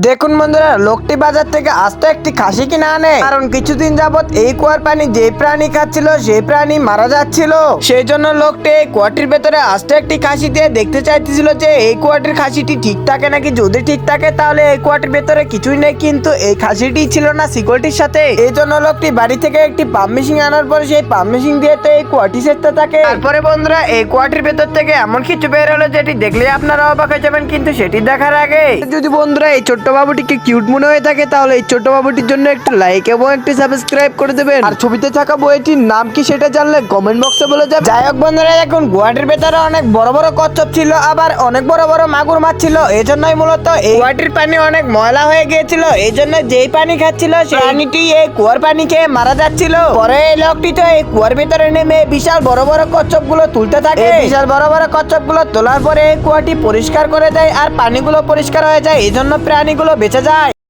দেখুন বন্ধুরা, লোকটি বাজার থেকে আস্ত একটি খাসি কিনে আনে, কারণ কিছুদিন যাবত এই কুয়ার পানি যে প্রাণী খাচ্ছিল সেই প্রাণী মারা যাচ্ছিল। সেই জন্য লোকটি এই কুয়াটির ভেতরে আস্ত একটি খাসি দিয়ে দেখতে চাইতেছিল যে এই কুয়াটির খাসিটি ঠিক থাকে নাকি। যদি ঠিক থাকে তাহলে এই কুয়াটির ভেতরে কিছুই নেই, কিন্তু এই খাসিটি ছিল না শিকলটির সাথে। এই জন্য লোকটি বাড়ি থেকে একটি পাম্প মেশিন আনার পরে সেই পাম্প মেশিন দিয়ে তো এই কুয়াটি সেরতে থাকে। তারপরে বন্ধুরা, এই কুয়াটির ভেতর থেকে এমন কিছু বের হলো যেটি দেখলে আপনারা অবাক হয়ে যাবেন, কিন্তু সেটি দেখার আগে যদি বন্ধুরা এই ছোট্ট বাবুটিকে কিউট মনে হয়ে থাকে তাহলে এই ছোট্ট বাবুটির জন্য একটু লাইক এবং একটু সাবস্ক্রাইব করে দেবেন। আর ছবিতে থাকা বইটির নাম কি সেটা জানলে কমেন্ট বক্সে বলে যাবেন। যাই হোক বন্ধুরা, এখন গুয়াহাটির ভেতরে অনেক বড় বড় কচ্ছপ ছিল, আবার অনেক বড় বড় মাগুর মাছ ছিল। এই জন্যই মূলত এই গুয়াহাটির পানি অনেক ময়লা হয়ে গিয়েছিল। এই জন্য যেই পানি খাচ্ছিল সেই প্রাণীটি এই কুয়ার পানি খেয়ে মারা যাচ্ছিল। পরে এই লোকটি তো এই কুয়ার ভিতরে নেমে বিশাল বড় বড় কচ্ছপ গুলো তুলতে থাকে। বিশাল বড় বড় কচ্ছপ গুলো তোলার পরে এই কুয়াটি পরিষ্কার করে দেয় আর পানিগুলো পরিষ্কার হয়ে যায়। এই জন্য প্রাণীগুলো বেঁচে যায়।